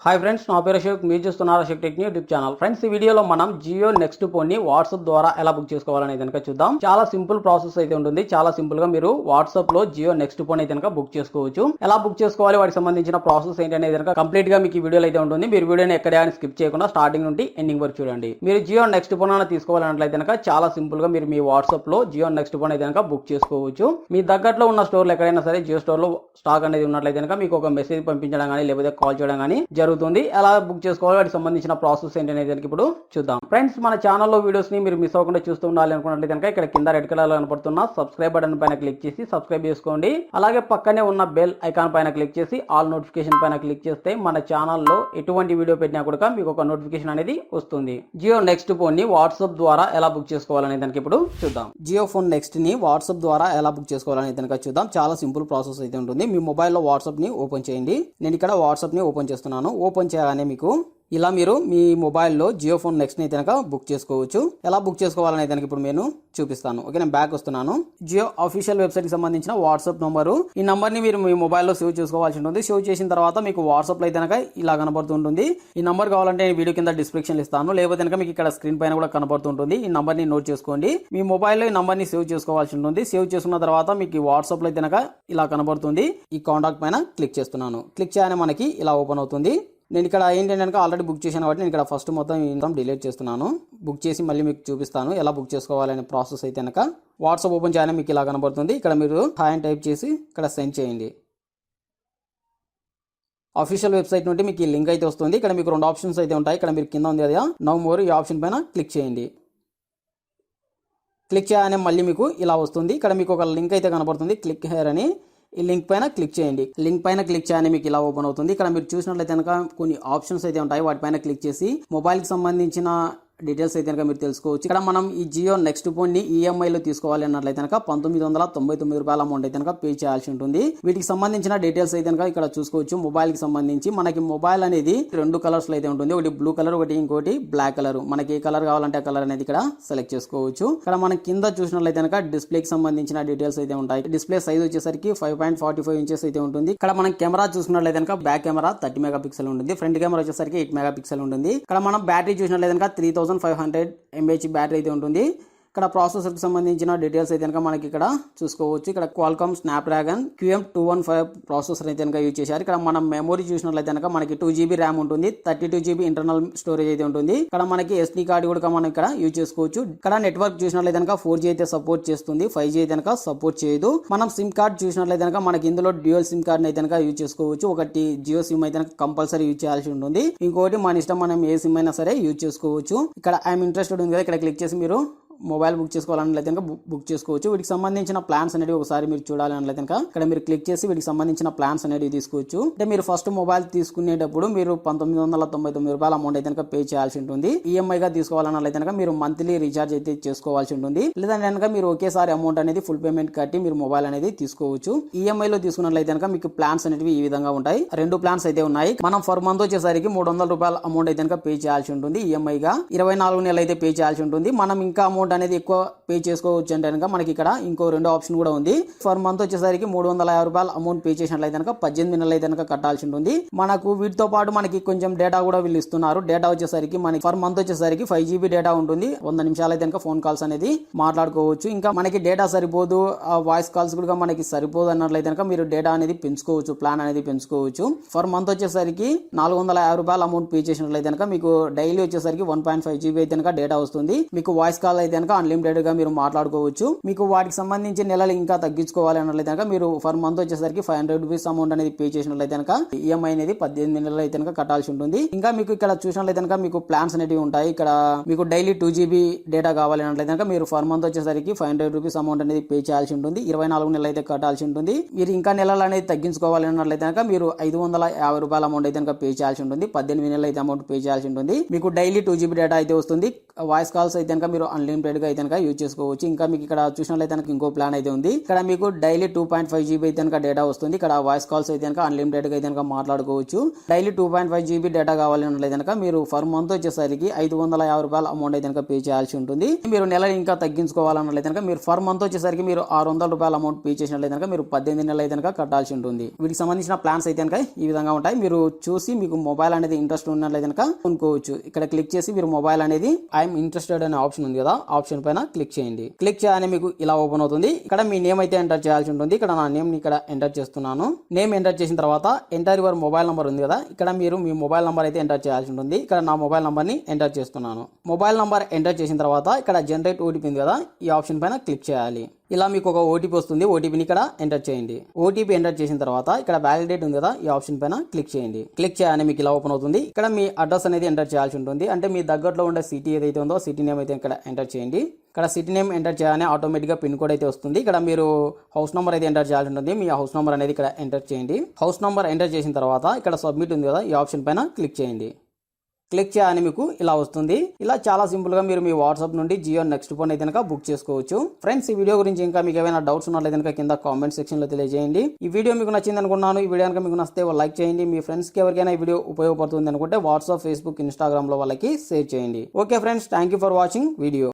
Hi friends, నా పేరు అశోక్. మీరు చూస్తున్నారు Ashok tech new YouTube channel. Friends, ఈ వీడియోలో మనం జియో నెక్స్ట్ ఫోన్ ని వాట్సాప్ ద్వారా ఎలా బుక్ చేసుకోవాలని కనుక చూద్దాం. చాలా సింపుల్ ప్రాసెస్ అయితే ఉంటుంది. చాలా సింపుల్ గా మీరు వాట్సాప్ లో జియో నెక్స్ట్ ఫోన్ అయితే కనుక బుక్ చేసుకోవచ్చు. ఎలా బుక్ చేసుకోవాలి, వాటికి సంబంధించిన ప్రాసెస్ ఏంటి అనేది కనుక కంప్లీట్ గా మీకు ఈ వీడియోలో అయితే ఉంటుంది. మీరు వీడియోని ఎక్కడ స్కిప్ చేయకుండా స్టార్టింగ్ నుండి ఎండింగ్ వరకు చూడండి. మీరు జియో నెక్స్ట్ ఫోన్ అని తీసుకోవాలన్నట్లయితే కనుక చాలా సింపుల్ గా మీరు మీ వాట్సాప్ లో జియో నెక్స్ట్ ఫోన్ అయితే కనుక బుక్ చేసుకోవచ్చు. మీ దగ్గరలో ఉన్న స్టోర్లు ఎక్కడైనా సరే జియో స్టోర్ లో స్టాక్ అనేది ఉన్నట్లయితే కనుక మీకు ఒక మెసేజ్ పంపించడం కానీ లేకపోతే కాల్ చేయడం కానీ జరుగుతుంది. ఎలా బుక్ చేసుకోవాలి, వాటికి సంబంధించిన ప్రాసెస్ ఏంటి అనేది ఇప్పుడు చూద్దాం. ఫ్రెండ్స్, మన ఛానల్లో వీడియోస్ ని మీరు మిస్ అవ్వకుండా చూస్తూ ఉండాలి అనుకున్నట్లయితే కనుక ఇక్కడ కింద రెడ్ కలర్ లో కనపడుతున్న సబ్స్క్రైబ్ బటన్ పైన క్లిక్ చేసి సబ్స్క్రైబ్ చేసుకోండి. అలాగే పక్కనే ఉన్న బెల్ ఐకాన్ పైన క్లిక్ చేసి ఆల్ నోటిఫికేషన్ పైన క్లిక్ చేస్తే మన ఛానల్లో ఎటువంటి వీడియో పెట్టినా కూడా మీకు ఒక నోటిఫికేషన్ అనేది వస్తుంది. జియో నెక్స్ట్ ఫోన్ ని వాట్సాప్ ద్వారా ఎలా బుక్ చేసుకోవాలనే దానికి ఇప్పుడు చూద్దాం. జియో ఫోన్ నెక్స్ట్ ని వాట్సాప్ ద్వారా ఎలా బుక్ చేసుకోవాలనే దానికి చూద్దాం. చాలా సింపుల్ ప్రాసెస్ అయితే ఉంటుంది. మీ మొబైల్లో వాట్సాప్ ని ఓపెన్ చేయండి. నేను ఇక్కడ వాట్సాప్ ని ఓపెన్ చేస్తున్నాను. ఓపెన్ చేయగానే మీకు ఇలా మీరు మీ మొబైల్లో జియో ఫోన్ నెక్స్ట్ ని కనుక బుక్ చేసుకోవచ్చు. ఎలా బుక్ చేసుకోవాలనే దానికి ఇప్పుడు నేను చూపిస్తాను. ఓకే, నేను బ్యాక్ వస్తున్నాను. జియో అఫీషియల్ వెబ్సైట్ కి సంబంధించిన వాట్సాప్ నంబరు, ఈ నంబర్ ని మీరు మీ మొబైల్లో సేవ్ చేసుకోవాల్సి ఉంటుంది. సేవ్ చేసిన తర్వాత మీకు వాట్సాప్ లో అయితే కనుక ఇలా కనబడుతుంటుంది. ఈ నంబర్ కావాలంటే వీడియో కింద డిస్క్రిప్షన్ ఇస్తాను, లేకపోతే కనుక మీకు ఇక్కడ స్క్రీన్ పైన కూడా కనబడుతుంటుంది. ఈ నంబర్ ని నోట్ చేసుకోండి. మీ మొబైల్లో ఈ నంబర్ ని సేవ్ చేసుకోవాల్సి ఉంటుంది. సేవ్ చేసుకున్న తర్వాత మీకు వాట్సాప్ లో అయితే కనుక ఇలా కనబడుతుంది. ఈ కాంటాక్ట్ పైన క్లిక్ చేస్తున్నాను. క్లిక్ చేయగానే మనకి ఇలా ఓపెన్ అవుతుంది. నేను ఇక్కడ ఏంటంటే ఆల్రెడీ బుక్ చేశాను కాబట్టి నేను ఇక్కడ ఫస్ట్ మొత్తం డిలీట్ చేస్తున్నాను. బుక్ చేసి మళ్ళీ మీకు చూపిస్తాను ఎలా బుక్ చేసుకోవాలనే ప్రాసెస్. అయితే కనుక వాట్సాప్ ఓపెన్ చేయగానే మీకు ఇలా కనబడుతుంది. ఇక్కడ మీరు హాయ్ అని టైప్ చేసి ఇక్కడ సెండ్ చేయండి. అఫీషియల్ వెబ్సైట్ నుండి మీకు ఈ లింక్ అయితే వస్తుంది. ఇక్కడ మీకు రెండు ఆప్షన్స్ అయితే ఉంటాయి. ఇక్కడ మీరు కింద ఉంది కదా నౌ మోర్, ఈ ఆప్షన్ పైన క్లిక్ చేయండి. క్లిక్ చేయగానే మళ్ళీ మీకు ఇలా వస్తుంది. ఇక్కడ మీకు ఒక లింక్ అయితే కనబడుతుంది, క్లిక్ హియర్ అని. ఈ లింక్ పైన క్లిక్ చేయండి. లింక్ పైన క్లిక్ చేయగానే మీకు ఇలా ఓపెన్ అవుతుంది. ఇక్కడ మీరు చూసినట్లయితే కనుక కొన్ని ఆప్షన్స్ అయితే ఉంటాయి. వాటిపైన క్లిక్ చేసి మొబైల్ కి సంబంధించిన డీటెయిల్స్ అయితే కనుక మీరు తెలుసుకోవచ్చు. ఇక్కడ మనం ఈ జియో నెక్స్ట్ ఫోన్ ని EMI లో తీసుకోవాలి అన్నట్లయితే కనుక ₹1999 అమౌంట్ అయితే కనుక పే చేయాల్సి ఉంటుంది. వీటికి సంబంధించిన డీటెయిల్స్ అయితే కనుక ఇక్కడ చూసుకోవచ్చు. మొబైల్ కి సంబంధించి మనకి మొబైల్ అనేది రెండు కలర్స్ లో అయితే ఉంటుంది. ఒకటి బ్లూ కలర్, ఒకటి ఇంకోటి బ్లాక్ కలర్. మనకి ఏ కలర్ కావాలంటే ఆ కలర్ అనేది ఇక్కడ సెలెక్ట్ చేసుకోవచ్చు. ఇక్కడ మనం కింద చూసినట్లయితే కనుక డిస్ప్లే కి సంబంధించిన డీటెయిల్స్ అయితే ఉంటాయి. డిస్ప్లే సైజ్ వచ్చేసరికి 5.45 ఇంచెస్ అయితే ఉంటుంది. ఇక్కడ మనం కెమెరా చూసినట్లయితే కనుక బ్యాక్ కెమెరా 30 మెగాపిక్సెల్ ఉంటుంది. ఫ్రంట్ కెమెరా వచ్చేసరికి 8 మెగాపిక్సెల్ ఉంటుంది. ఇక్కడ మనం బ్యాటరీ చూసినట్లయితే కనుక 3500 mAh బ్యాటరీ అయితే ఉంటుంది. ఇక్కడ ప్రాసెసర్ కి సంబంధించిన డీటెయిల్స్ అయితే కనుక మనకి ఇక్కడ చూసుకోవచ్చు. ఇక్కడ క్వాల్కామ్ స్నాప్డ్రాగన్ QM215 ప్రాసెసర్ అయితే కనుక యూజ్ చేశారు. ఇక్కడ మనం మెమరీ చూసినట్లయితే కనుక మనకి 2GB ర్యామ్ ఉంటుంది, 32GB ఇంటర్నల్ స్టోరేజ్ అయితే ఉంటుంది. ఇక్కడ మనకి SD కార్డు కూడా మనం ఇక్కడ యూజ్ చేసుకోవచ్చు. ఇక్కడ నెట్వర్క్ చూసినట్లయితే కనుక 4G అయితే సపోర్ట్ చేస్తుంది, 5G అయితే కనుక సపోర్ట్ చేయదు. మనం సిమ్ కార్డ్ చూసినట్లయితే కనుక మనకి ఇందులో డ్యూయల్ సిమ్ కార్డ్ అయితే కనుక యూజ్ చేసుకోవచ్చు. ఒకటి జియో సిమ్ అయితే కనుక కంపల్సరీ యూజ్ చేయాల్సి ఉంటుంది. ఇంకోటి మన ఇష్టం, మనం ఏ సిమ్ అయినా సరే యూజ్ చేసుకోవచ్చు. ఇక్కడ ఐఎమ్ ఇంట్రెస్టెడ్ ఉంది కదా, ఇక్కడ క్లిక్ చేసి మీరు మొబైల్ బుక్ చేసుకోవాలన్నట్లయితే కనుక బుక్ చేసుకోవచ్చు. వీటికి సంబంధించిన ప్లాన్స్ అనేవి ఒకసారి మీరు చూడాలన్నట్లయితే కనుక ఇక్కడ మీరు క్లిక్ చేసి వీటికి సంబంధించిన ప్లాన్స్ అనేవి తీసుకోవచ్చు. అంటే మీరు ఫస్ట్ మొబైల్ తీసుకునేటప్పుడు మీరు ₹1999 అమౌంట్ అయితే కనుక పే చేయాల్సి ఉంటుంది. EMI గా తీసుకోవాలన్నట్లయితే కనుక మీరు మంత్లీ రీఛార్జ్ అయితే చేసుకోవాల్సి ఉంటుంది. లేదంటే కనుక మీరు ఒకేసారి అమౌంట్ అనేది ఫుల్ పేమెంట్ కట్టి మీరు మొబైల్ అనేది తీసుకోవచ్చు. EMI లో తీసుకున్నట్లయితే కనుక మీకు ప్లాన్స్ అనేవి ఈ విధంగా ఉంటాయి. రెండు ప్లాన్స్ అయితే ఉన్నాయి. మనం ఫర్ మంత్ వచ్చేసరికి ₹300 అమౌంట్ అయితే కనుక పే చేయాల్సి ఉంటుంది. EMI గా 24 నెలలు అయితే పే చేయాల్సి ఉంటుంది. మనం ఇంకా అమౌంట్ అనేది ఎక్కువ పే చేసుకోవచ్చు అంటే కనుక మనకి ఇక్కడ ఇంకో రెండు ఆప్షన్ కూడా ఉంది. ఫర్ మంత్ వచ్చేసరికి ₹350 అమౌంట్ పే చేసినట్లయితే కనుక 18 నెలలు అయితే కనుక కట్టాల్సి ఉంటుంది. మనకు వీటితో పాటు మనకి కొంచెం డేటా కూడా వీళ్ళు ఇస్తున్నారు. డేటా వచ్చేసరికి మనకి ఫర్ మంత్ వచ్చేసరికి 5GB డేటా ఉంటుంది. 100 నిమిషాలు అయితే కనుక ఫోన్ కాల్స్ అనేది మాట్లాడుకోవచ్చు. ఇంకా మనకి డేటా సరిపోదు, వాయిస్ కాల్స్ కూడా మనకి సరిపోదు అన్నట్లయితే కనుక మీరు డేటా అనేది పెంచుకోవచ్చు, ప్లాన్ అనేది పెంచుకోవచ్చు. ఫర్ మంత్ వచ్చేసరికి ₹450 అమౌంట్ పే చేసినట్లయితే కనుక మీకు డైలీ వచ్చేసరికి 1.5GB అయితే కనుక డేటా వస్తుంది. మీకు వాయిస్ కాల్ అయితే కనుక అన్లిమిటెడ్ గా మీరు మాట్లాడుకోవచ్చు. మీకు వాటికి సంబంధించి నెలలు ఇంకా తగ్గించుకోవాలి అన్నట్లయితే కనుక మీరు ఫర్ మంత్ వచ్చేసరికి ₹500 అమౌంట్ అనేది పే చేసినట్లయితే కనుక EMI అనేది 18 నెలలు అయితే కనుక కట్టాల్సి ఉంటుంది. ఇంకా మీకు ఇక్కడ చూసినట్లయితే కనుక మీకు ప్లాన్స్ అనేవి ఉంటాయి. ఇక్కడ మీకు డైలీ 2GB డేటా కావాలి అన్నట్లయితే కనుక మీరు ఫర్ మంత్ వచ్చేసరికి ₹500 అమౌంట్ అనేది పే చేయాల్సి ఉంటుంది. 24 నెలలు అయితే కట్టాల్సి ఉంటుంది. మీరు ఇంకా నెలలు అనేది తగ్గించుకోవాలి అన్నట్లయితే కనుక మీరు ₹550 అమౌంట్ అయితే కనుక పే చేయాల్సి ఉంటుంది. 18 నెలలు అయితే అమౌంట్ పే చేయాల్సి ఉంటుంది. మీకు డైలీ 2GB డేటా అయితే వస్తుంది. వాయిస్ కాల్స్ అయితే కనుక మీరు అన్లిమిటెడ్ అన్లిమిటెడ్ గా అయితే యూజ్ చేసుకోవచ్చు. ఇంకా మీకు ఇక్కడ చూసినట్లయితే ఇంకో ప్లాన్ అయితే ఉంది. ఇక్కడ మీకు డైలీ 2.5 GB అయితే డేటా వస్తుంది. ఇక్కడ వాయిస్ కాల్స్ అయితే అన్లిమిటెడ్ గా అయితే మాట్లాడుకోవచ్చు. డైలీ 2.5 GB డేటా కావాలన్నట్లయితే మీరు ఫర్ మంత్ వచ్చేసరికి ₹550 అమౌంట్ అయితే పే చేయాల్సి ఉంటుంది. మీరు నెల ఇంకా తగ్గించుకోవాలన్నట్లయితే మీరు ఫర్ మంత్ వచ్చేసరికి మీరు ₹600 అమౌంట్ పే చేసినట్లయితే మీరు 18 నెలలు అయితే కట్టాల్సి ఉంటుంది. వీటికి సంబంధించిన ప్లాన్స్ అయితే ఈ విధంగా ఉంటాయి. మీరు చూసి మీకు మొబైల్ అనేది ఇంట్రెస్ట్ ఉన్నట్లయితే కొనుక్కోవచ్చు. ఇక్కడ క్లిక్ చేసి మీరు మొబైల్ అనేది ఐఎమ్ ఇంట్రెస్టెడ్ అనే ఆప్షన్ ఉంది కదా, ఆప్షన్ పైన క్లిక్ చేయండి. క్లిక్ చేయగానే మీకు ఇలా ఓపెన్ అవుతుంది. ఇక్కడ మీ నేమ్ అయితే ఎంటర్ చేయాల్సి ఉంటుంది. ఇక్కడ నా నేమ్ ని ఇక్కడ ఎంటర్ చేస్తున్నాను. నేమ్ ఎంటర్ చేసిన తర్వాత ఎంటర్ యువర్ మొబైల్ నంబర్ ఉంది కదా, ఇక్కడ మీరు మీ మొబైల్ నంబర్ అయితే ఎంటర్ చేయాల్సి ఉంటుంది. ఇక్కడ నా మొబైల్ నంబర్ ని ఎంటర్ చేస్తున్నాను. మొబైల్ నంబర్ ఎంటర్ చేసిన తర్వాత ఇక్కడ జనరేట్ ఓటీపీ ఉంది కదా, ఈ ఆప్షన్ పైన క్లిక్ చేయాలి. ఇలా మీకు ఒక ఓటీపీ వస్తుంది. ఓటీపీని ఇక్కడ ఎంటర్ చేయండి. ఓటీపీ ఎంటర్ చేసిన తర్వాత ఇక్కడ వ్యాలిడేట్ ఉంది కదా, ఈ ఆప్షన్ పైన క్లిక్ చేయండి. క్లిక్ చేయగానే మీకు ఇలా ఓపెన్ అవుతుంది. ఇక్కడ మీ అడ్రస్ అనేది ఎంటర్ చేయాల్సి ఉంటుంది. అంటే మీ దగ్గరలో ఉండే సిటీ ఏదైతే ఉందో సిటీ నేమ్ అయితే ఇక్కడ ఎంటర్ చేయండి. ఇక్కడ సిటీ నేమ్ ఎంటర్ చేయగానే ఆటోమేటిక్గా పిన్ కోడ్ అయితే వస్తుంది. ఇక్కడ మీరు హౌస్ నెంబర్ అయితే ఎంటర్ చేయాల్సి ఉంటుంది. మీ హౌస్ నెంబర్ అనేది ఇక్కడ ఎంటర్ చేయండి. హౌస్ నెంబర్ ఎంటర్ చేసిన తర్వాత ఇక్కడ సబ్మిట్ ఉంది కదా, ఈ ఆప్షన్ పైన క్లిక్ చేయండి. క్లిక్ చేయని మీకు ఇలా వస్తుంది. ఇలా చాలా సింపుల్ గా మీరు మీ వాట్సాప్ నుండి జియో నెక్స్ట్ ఫోన్ అయితే బుక్ చేసుకోవచ్చు. ఫ్రెండ్స్, ఈ వీడియో గురించి ఇంకా మీకు ఏమైనా డౌట్స్ ఉన్నట్లయితే కింద కామెంట్ సెక్షన్ లో తెలియజేయండి. ఈ వీడియో మీకు నచ్చింది అనుకున్నాను. ఈ వీడియో కనుక మీకు నచ్చితే లైక్ చేయండి. మీ ఫ్రెండ్స్ కి ఎవరికైనా ఈ వీడియో ఉపయోగపడుతుంది అనుకుంటే వాట్సాప్, ఫేస్బుక్, ఇన్స్టాగ్రామ్ లో వాళ్ళకి షేర్ చేయండి. Okay friends, thank you for watching video.